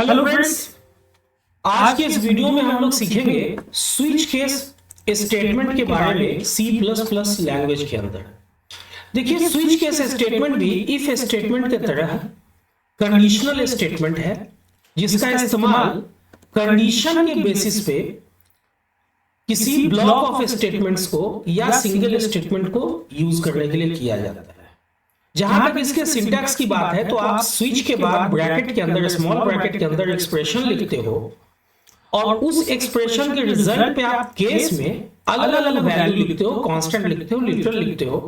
Hello friends, आज के इस वीडियो में हम लोग सीखेंगे स्विच केस स्टेटमेंट के बारे में सी प्लस प्लस लैंग्वेज के अंदर। देखिए, स्विच केस स्टेटमेंट भी इफ स्टेटमेंट की तरह कंडीशनल स्टेटमेंट है, जिसका इस्तेमाल कंडीशन के बेसिस पे किसी ब्लॉक ऑफ स्टेटमेंट्स को या सिंगल स्टेटमेंट को यूज करने के लिए किया जाता है। जहां तक इसके सिंटैक्स की बात है, तो आप स्विच के बाद ब्रैकेट के अंदर, स्मॉल ब्रैकेट के अंदर एक्सप्रेशन लिखते हो और उस एक्सप्रेशन के रिजल्ट पे आप केस में अलग अलग वैल्यू लिखते हो, कांस्टेंट लिखते हो, लिटरल लिखते हो,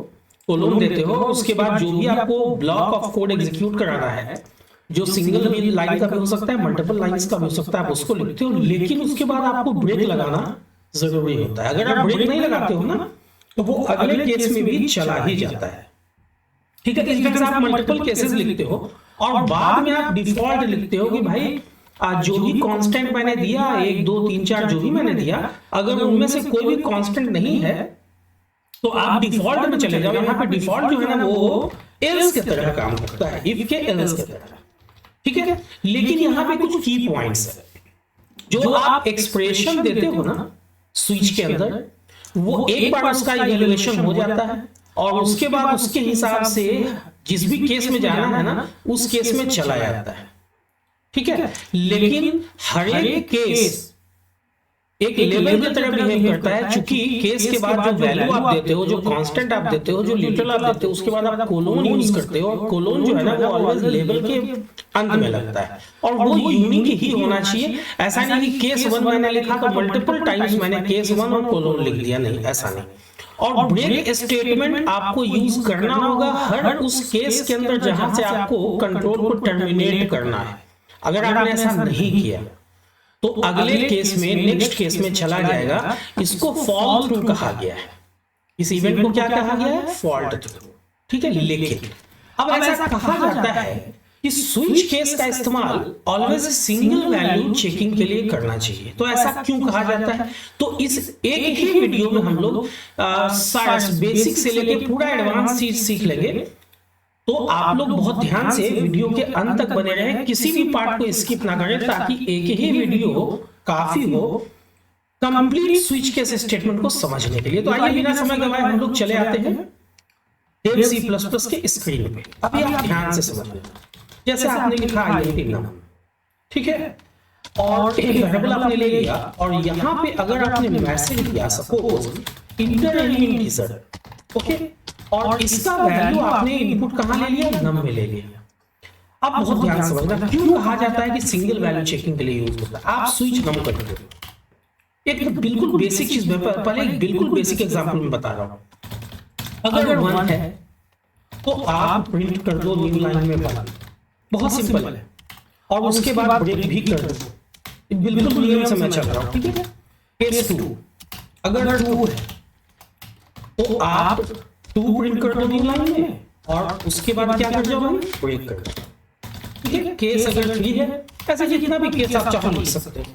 कोलोन देते हो। उसके बाद जो भी आपको ब्लॉक ऑफ कोड एग्जीक्यूट कराना है, जो सिंगल लाइन का भी हो सकता है, मल्टीपल लाइंस का भी हो सकता है, आप उसको लिखते हो। लेकिन उसके बाद आपको ब्रेक लगाना जरूरी होता है। अगर आप ब्रेक नहीं लगाते हो ना, तो वो अगले केस में भी चला ही जाता है। ठीक है, इस तरह से आप मल्टीपल केसेस लिखते हो और बाद में आप डिफॉल्ट लिखते हो कि भाई जो भी कांस्टेंट मैंने दिया, 1 2 3 4 जो भी मैंने दिया, अगर उनमें से कोई भी कांस्टेंट नहीं है तो आप डिफॉल्ट में चले जाओ। यहाँ पे डिफॉल्ट जो है ना, वो एल्स की तरह काम करता है, इफ के एल्स की तरह। ठीक है, लेकिन यहाँ पे कुछ की पॉइंट्स है। जो आप एक्सप्रेशन देते हो ना स्विच के अंदर, वो एक बार उसका इवैल्यूएशन हो जाता है और उसके बाद उसके हिसाब से जिस भी केस में जाना है ना, उस केस में चला जाता है। ठीक है, लेकिन हर एक केस एक लेवल की तरह बिहेव करता है। चूंकि केस के बाद जो वैल्यू आप देते हो, जो कांस्टेंट आप देते हो, जो लिटरल आप देते हो, उसके बाद आप कोलोन यूज करते हो। और कोलोन जो है ना, वो ऑलवेज लेवल के अंत में लगता है और वो यूनिक ही होना चाहिए। ऐसा नहीं कि केस 1 मैंने लिखा तो मल्टीपल टाइम्स मैंने केस 1 और कोलोन लिख दिया, नहीं, ऐसा नहीं। और ब्रेक स्टेटमेंट आपको यूज करना होगा हर उस केस के अंदर जहां से आपको कंट्रोल को टर्मिनेट करना है। अगर आपने ऐसा नहीं किया तो अगले केस में, नेक्स्ट केस में चला जाएगा। इसको फॉल थ्रू कहा गया है। इस इवेंट को क्या कहा गया है? Fault through. ठीक है, लेकिन अब ऐसा कहा जाता है कि स्विच केस का इस्तेमाल ऑलवेज सिंगल वैल्यू चेकिंग के लिए करना चाहिए। तो ऐसा क्यों कहा जाता है? तो इस एक ही वीडियो में हम लोग बेसिक से लेके पूरा एडवांस चीज सीख लेंगे। तो आप लोग बहुत ध्यान से वीडियो के अंत तक बने रहें, किसी भी पार्ट को स्किप ना करें, ताकि एक ही वीडियो काफी हो कंप्लीट स्विच केस स्टेटमेंट को समझने के लिए। तो आइए बिना समय गवाए हम लोग चले आते हैं टेप सी प्लस प्लस के स्क्रीन पे। अभी आप ध्यान से समझ लें। जैसे आपने लिखा आईएनटी नाम, ठीक है, और एक वेरिएबल आपने ले लिया और यहाँ पे अगर आपने मैसेज दिया सपोज इंटर इंटीजर, ओके, और इसका वैल्यू आपने इनपुट कहां ले लिया? नम में ले लिया। अब बहुत ध्यान से समझना, क्यों कहा जाता है कि सिंगल वैल्यू चेकिंग के लिए यूज होता है। आप स्विच नम कर दो। एक तो बिल्कुल बेसिक चीज, पहले एक बिल्कुल बेसिक एग्जांपल में बता रहा हूं। अगर 1 है तो आप प्रिंट कर दो न्यू लाइन में 1, बहुत सिंपल है। और उसके बाद ब्रेक भी कर दो, बिल्कुल नियम से मैं चल रहा हूं। ठीक है, केस 2, अगर 2 है तो आप 2 प्रिंट कर दो न्यू लाइन में और उसके बाद क्या कर जाओ? ब्रेक कर दो। ठीक है, केस अगर 3 है, ऐसे जितना भी केस आप चाहो लिख सकते हो।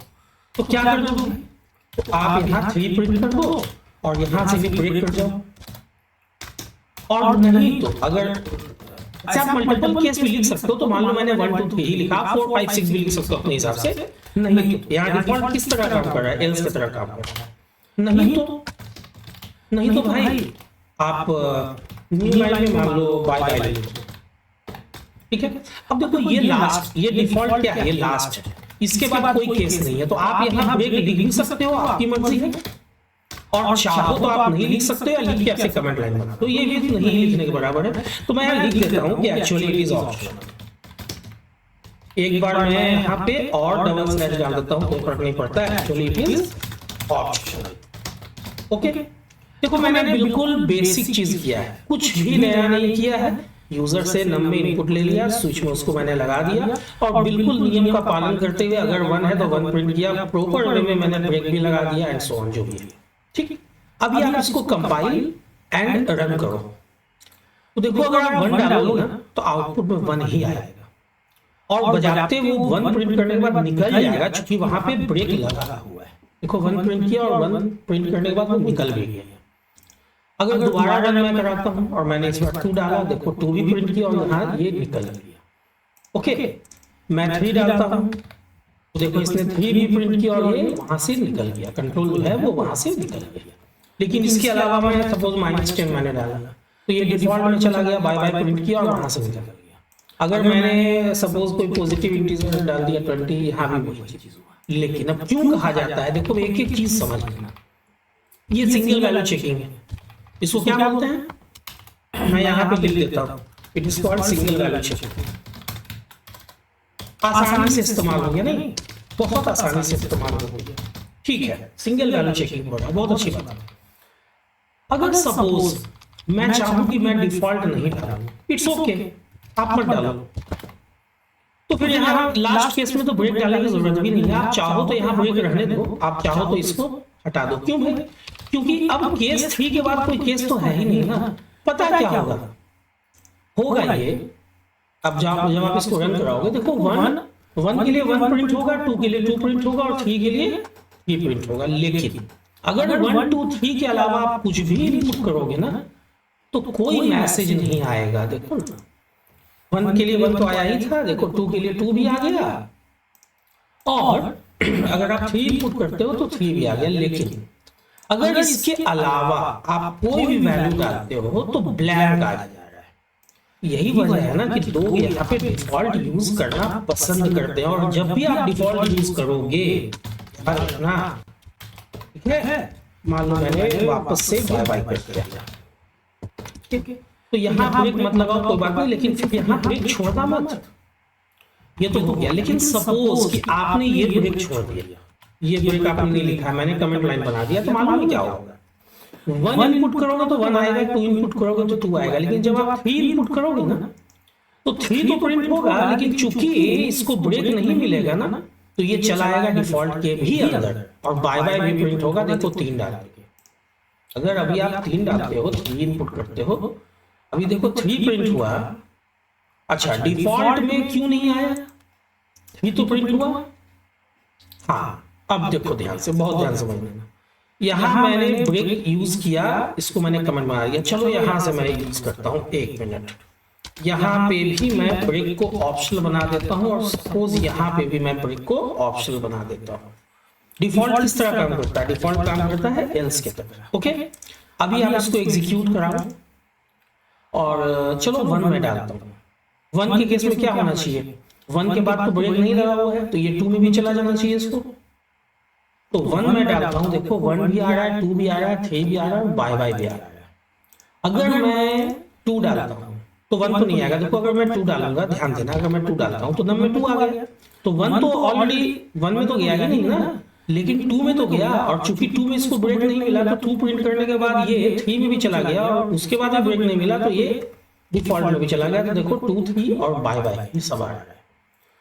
तो क्या कर दो? तो आप यहाँ 3 प्रिंट कर दो और यहाँ से भी ब्रेक कर जाओ। और नहीं तो अगर आप मल्टीपल केस भी लिख सकते हो, तो मान लो मैंने 1 2 3 ही लिखा, 4 5 6 भी लिख सकते हो अपने हिसाब से। नहीं तो यहाँ डिफॉल्ट किस तरह काम कर रहा है? एल्स की तरह काम कर रहा है। नहीं तो भाई आप न्यू लाइन में मान लो बाय बाय लिख दो। ठीक है, अब देखो ये लास्ट, ये डिफॉल्ट क्या है? ये लास्ट है, इसके बाद कोई केस नहीं है। तो आप यहाँ ब्रेक लिख भी सकते हो, आपकी मर्जी है। और चाहो तो आप नहीं लिख सकते, या लिख के ऐसे कमेंट लाइन बना दो, ये भी नहीं लिखने के बराबर है। तो मैं यहाँ लिख देता हूँ कि एक्चुअली इट इज ऑप्शनल। एक बार मैं यहाँ पे और डबल स्लैश डाल देता हूँ, कोई फर्क नहीं पड़ता, actually it is optional. Okay, देखो मैंने बिल्कुल बेसिक चीज किया है, कुछ भी नया नहीं किया है। यूजर से नम में इनपुट ले लिया, स्विच में उसको मैंने लगा दिया और बिल्कुल नियम का पालन करते हुए अगर 1 है तो 1 प्रिंट किया, प्रॉपर वे में मैंने ब्रेक भी लगा दिया एंड सो ऑन, जो भी है। ठीक, अभी आप इसको कंपाइल एंड रन करो तो देखो अगर आप 1 डालोगे ना तो आउटपुट में 1 ही आएगा और बजाते वो 1 प्रिंट करने के बाद निकल जाएगा, क्योंकि वहां पे ब्रेक लगा हुआ है। देखो 1 प्रिंट किया और 1 प्रिंट करने के बाद वो निकल भी गया। अगर दोबारा रन मैं कराता हूं और मैंने इस बार 2 डाला, देखो 2 भी प्रिंट किया और यहाँ ये निकल गया। ओके, मैं 3 डालता हूं तो देखो इसने 3 भी प्रिंट किया और ये वहां से निकल गया, कंट्रोल जो है वो वहां से निकल गया। लेकिन इसके अलावा मैं सपोज -10 मैंने डाला तो ये डिफॉल्ट में चला गया, बाय बाय प्रिंट किया और वहां से निकल गया। अगर मैंने सपोज कोई पॉजिटिव इंटीजर डाल दिया 20, यहाँ भी वही चीज हुआ। लेकिन अब क्यों कहा जाता है, देखो एक एक चीज समझ लेना। ये सिंगल वैल्यू चेकिंग है, इसको क्या बोलते हैं, मैं यहाँ पे लिख देता हूँ, it is called single value checking. आसानी से इस्तेमाल हो गया, नहीं बहुत आसानी से इस्तेमाल हो गया, ठीक है। सिंगल वैल्यू चेकिंग हो रहा है, बहुत अच्छी बात है। अगर सपोज मैं चाहूं कि मैं डिफॉल्ट नहीं डालूं, इट्स ओके, आप मत डालो, तो फिर यहाँ लास्ट केस में तो ब्रेक डालने की जरूरत भी नहीं है। आप चाहो तो यहाँ ब्रेक रहने दो, आप चाहो तो इसको हटा दो। क्यों भाई, क्योंकि अब केस 3 के बाद कोई केस तो है ही नहीं ना। पता क्या होगा ये, अब जब आप इसको रन कराओगे, देखो 1 के लिए 1 प्रिंट होगा, 2 के लिए 2 प्रिंट होगा और 3 के लिए 3 प्रिंट होगा। लेकिन अगर 1, 2, 3 के अलावा आप कुछ भी इनपुट करोगे ना, तो कोई मैसेज नहीं आएगा। देखो ना, 1 के लिए 1 तो आया ही था, देखो 2 के लिए 2 भी आ गया, और अगर आप 3 इनपुट करते हो तो 3 भी आ गया। लेकिन अगर इसके अलावा आप कोई भी वैल्यू डालते हो तो ब्लैंक आ जा रहा है। यही वजह है ना कि लोग यहाँ पे डिफॉल्ट यूज करना पसंद करते हैं। और जब भी आप डिफॉल्ट यूज करोगे ना, ठीक है, मान लो मैंने वापस से बाय बाय कर दिया, ठीक है, तो यहाँ ब्रेक मत लगाओ, कोई बात नहीं, लेकिन फिर यहाँ ब्रेक छोड़ना मत, ये तो हो गया। लेकिन सपोज कि आपने ये ब्रेक छोड़ दिया, ये ब्रेक आपने नहीं लिखा, मैंने कमेंट लाइन बना दिया, तो मालूम है क्या होगा, 1 इनपुट करोगे तो 1 आएगा, 2 इनपुट करोगे तो 2 आएगा। लेकिन जब आप 3 इनपुट करोगे ना, तो 3 तो प्रिंट होगा, लेकिन चूंकि इसको ब्रेक नहीं मिलेगा ना, तो ये चला आएगा डिफॉल्ट के भी अंदर और बाय बाय भी प्रिंट होगा। देखो 3 डाल के, अगर अभी आप 3 डालते हो, 3 इनपुट करते हो, अभी देखो 3 प्रिंट हुआ। अच्छा, डिफॉल्ट में क्यों नहीं आया, 3 तो प्रिंट हुआ। हाँ, अब देखो ध्यान से, बहुत ध्यान से समझना, यहाँ मैंने ब्रेक यूज किया, इसको मैंने कमेंट बना दिया। चलो यहाँ से मैं यूज करता हूँ, 1 मिनट, यहाँ पे भी मैं ब्रेक को ऑप्शनल बना देता हूँ, और सपोज यहाँ पे भी मैं ब्रेक को ऑप्शनल बना देता हूँ। डिफॉल्ट किस तरह काम करता है, डिफॉल्ट काम करता है एल्स के तरह। ओके, अभी आप इसको एग्जीक्यूट कराओ और चलो 1 में डालता हूँ। 1 के केस में क्या होना चाहिए, 1 के बाद तो ब्रेक नहीं लगा हुआ है, तो ये 2 में भी चला जाना चाहिए इसको। तो 1 में डालता हूँ, देखो 1 भी आ रहा है, 2 भी आ रहा है, 3 भी आ रहा है, बाय बाय भी आ रहा है। अगर मैं 2 डालता हूँ तो 1 तो नहीं आएगा। देखो अगर मैं 2 डालूंगा, ध्यान देना, अगर मैं 2 डालता हूँ तो नंबर 2 आ गया, तो 1 तो ऑलरेडी 1 में तो गया ही नहीं ना, लेकिन 2 में तो गया। और चूंकि 2 में इसको ब्रेक नहीं मिला, तो 2 प्रिंट करने के बाद ये 3 में भी चला गया, और उसके बाद ब्रेक नहीं मिला तो ये डिफॉल्ट में भी चला गया। तो देखो 2, 3 और बाय बाय ये सब आ रहा है।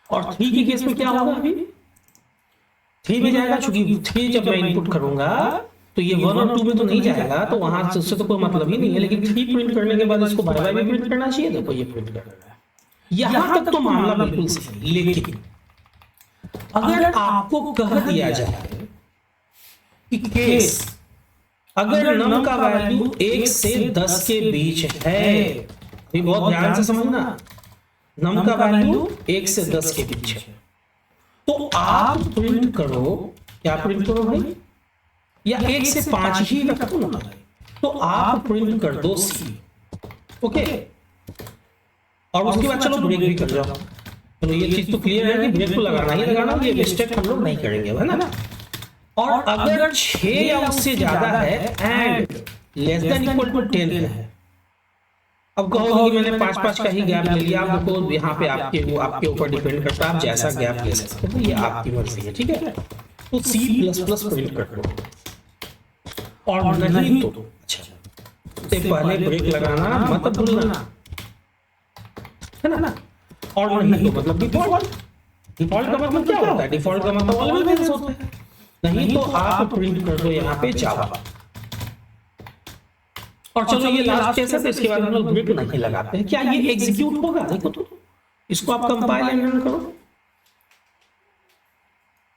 और 3 के केस में क्या होगा, अभी 3 में जाएगा, चूंकि 3 जब मैं इनपुट करूंगा तो ये 1 और 2 में तो नहीं जाएगा, तो वहां से उससे तो कोई मतलब ही नहीं है। लेकिन 3 प्रिंट करने के बाद इसको बाय बाय भी प्रिंट करना चाहिए। देखो ये प्रिंट कर रहा है, यहां तक तो मामला बिल्कुल सही। लेकिन अगर आपको कह दिया जाए कि केस अगर नम का वैल्यू 1 से 10 के बीच है, ये बहुत ध्यान से समझना, नम का वैल्यू 1 से 10 के बीच है, तो आप प्रिंट करो, क्या प्रिंट करो भाई, या 1 से 5 ही रखो ना, तो आप प्रिंट कर दो C। ओके, और उसके बाद चलो ब्रेक भी कर जाओ। चलो ये चीज तो क्लियर है कि ब्रेक तो लगाना ही लगाना, ये मिस्टेक हम लोग नहीं करेंगे, है ना। और अगर 6 या उससे ज्यादा है and less than equal to 10 है, अब कहोगे कि मैंने 5-5 का ही गैप ले लिया। आप देखो यहाँ पे आपके ऊपर डिपेंड करता है, आप जैसा गैप ले सकते हो, ये आपकी मर्जी है, ठीक है। तो C++ प्रिंट कर लो, और नहीं तो अच्छा से पहले ब्रेक लगाना मत भूलना, है ना। और नहीं तो मतलब डिफॉल्ट का मतलब क्या होता है, डिफॉल्ट का मतलब ऑलवेज होता है। नहीं तो आप प्रिंट कर दो यहाँ पे जावा। और चलो ये लास्ट केस है, तो इसके बाद हम लोग ब्रेक नहीं लगाते हैं। क्या ये एग्जीक्यूट होगा, देखो तो इसको आप कंपाइल एंड रन करो,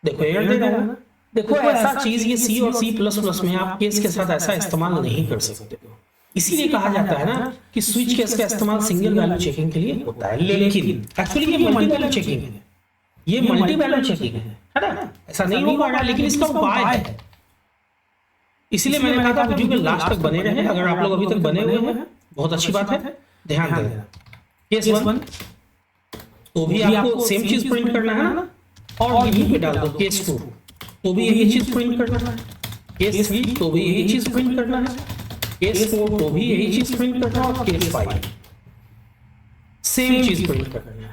देखो एरर दे रहा है ना। देखो ऐसा चीज ये C और C++ में आप केस के साथ ऐसा इस्तेमाल नहीं कर सकते हो। इसीलिए कहा जाता है ना कि स्विच केस का इस्तेमाल सिंगल वैल्यू चेकिंग के लिए होता है। लेकिन एक्चुअली ये मल्टी वैल्यू चेकिंग है, ये मल्टी वैल्यू चेकिंग है। है ना, ऐसा नहीं हो पा रहा, लेकिन इसका उपाय है। इसीलिए मैंने कहा था वीडियो के लास्ट तक बने रहे। अगर आप लोग अभी तक बने हुए हैं बहुत अच्छी बात है, ध्यान देना। केस 1 तो भी आपको सेम चीज प्रिंट करना है ना, और यहीं पे डाल दो केस 2 तो भी यही चीज प्रिंट करना है, केस 3 तो भी यही चीज प्रिंट करना है, केस 4 तो भी यही चीज प्रिंट करना है, और केस 5 सेम चीज प्रिंट करना है।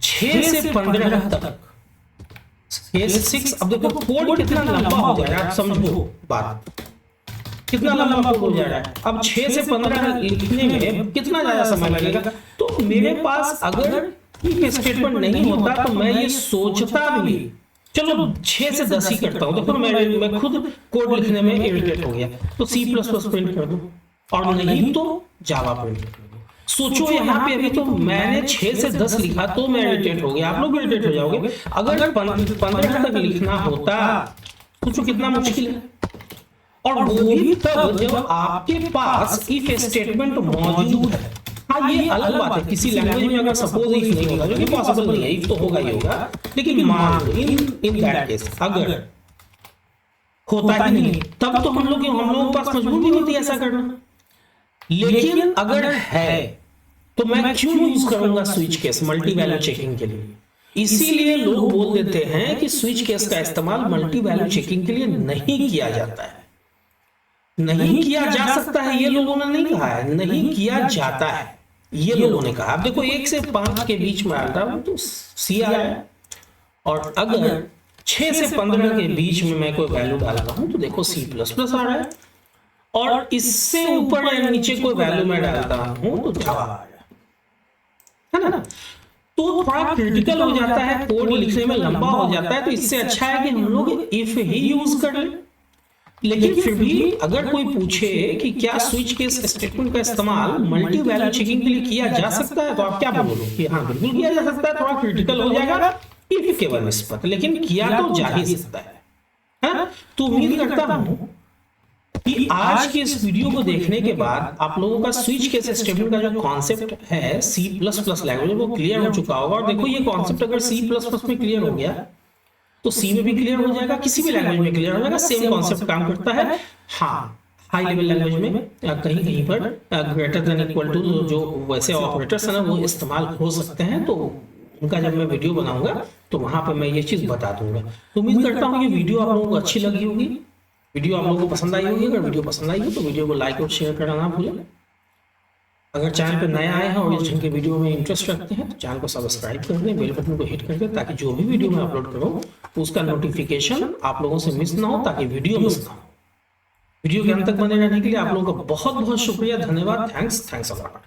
6 से 15 तक केस 6। अब देखो कोड कितना लंबा हो जा रहा है, आप समझो बात, कितना लंबा कोड हो जा रहा है। अब 6 से 15 लिखने में कितना ज्यादा समय लगेगा। तो मेरे पास अगर इफ स्टेटमेंट नहीं होता तो मैं ये सोचता भी, चलो 6 से 10 ही करता हूं। देखो मैं खुद कोड लिखने में इरिटेट हो गया, तो C++ प्रिंट कर दूं, और नहीं तो जावा प्रिंट कर दूं। सोचो यहाँ पे अभी तो मैंने 6 से 10 लिखा तो मैं इरिटेट हो गया, आप लोग भी इरिटेट हो जाओगे। अगर 15 तक लिखना होता, सोचो कितना मुश्किल है। और वो भी तब जब आपके पास इफ स्टेटमेंट मौजूद है। हाँ, ये अलग बात है, किसी लैंग्वेज में अगर सपोज इफ नहीं होगा, जो कि पॉसिबल नहीं है, इफ तो होगा ही होगा, लेकिन मान लो इन दैट केस अगर होता ही नहीं, तब तो हम लोगों के पास मजबूरी होती है ऐसा करना। लेकिन अगर है तो मैं क्यों यूज करूंगा switch case multi value checking के लिए। इसीलिए लोग बोल देते हैं कि स्विच केस का इस्तेमाल मल्टी वैल्यू चेकिंग के लिए नहीं किया जाता है। नहीं किया जा सकता है ये लोगों ने नहीं कहा है, नहीं किया जाता है ये लोगों ने कहा। अब देखो 1 से 5 के बीच में आता है तो C आ रहा है, और अगर 6 से 15 के बीच में मैं कोई वैल्यू डाल रहा हूं तो देखो C++ आ रहा है, और इससे ऊपर या नीचे कोई वैल्यू मैं डालता हूं तो जावा आ रहा है ना। तो थोड़ा क्रिटिकल हो जाता है, कोड लिखने में लंबा हो जाता है। तो इससे अच्छा है कि हम लोग इफ ही यूज कर लें। लेकिन फिर भी अगर कोई पूछे कि क्या स्विच केस स्टेटमेंट का इस्तेमाल मल्टी वैल्यू चेकिंग के लिए किया जा सकता है, तो आप क्या बोलोगे कि हाँ बिल्कुल किया जा सकता है। थोड़ा क्रिटिकल हो जाएगा इफ के बनस्पत, लेकिन किया तो जा ही सकता है। तो उम्मीद करता हूं कि आज के इस वीडियो को देखने के बाद आप लोगों का स्विच केस स्टेटमेंट का जो कॉन्सेप्ट है C++ लैंग्वेज वो क्लियर हो चुका होगा। और देखो ये कॉन्सेप्ट अगर C++ में क्लियर हो गया तो C में भी क्लियर हो जाएगा, किसी भी लैंग्वेज में क्लियर हो जाएगा, सेम कॉन्सेप्ट काम करता है। हाँ, हाई लेवल लैंग्वेज में कहीं कहीं पर ग्रेटर देन इक्वल टू जो वैसे ऑपरेटर्स है ना वो इस्तेमाल हो सकते हैं। तो उनका जब मैं वीडियो बनाऊंगा तो वहां पर मैं ये चीज बता दूंगा। तो उम्मीद करता हूँ ये वीडियो आप लोगों को अच्छी लगी होगी, वीडियो आप लोगों को पसंद आई होगी। अगर वीडियो पसंद आई हो तो वीडियो को लाइक और शेयर करना ना भूलें। अगर चैनल पर नया आए हैं और इस ढंग के वीडियो में इंटरेस्ट रखते हैं तो चैनल को सब्सक्राइब कर दें, बेल बटन को हिट कर दें, ताकि जो भी वीडियो मैं अपलोड करूँ उसका नोटिफिकेशन आप लोगों से मिस ना हो, ताकि वीडियो मिस ना हो। वीडियो के अंत तक बने रहने के लिए आप लोगों का बहुत बहुत शुक्रिया, धन्यवाद। Thanks a lot.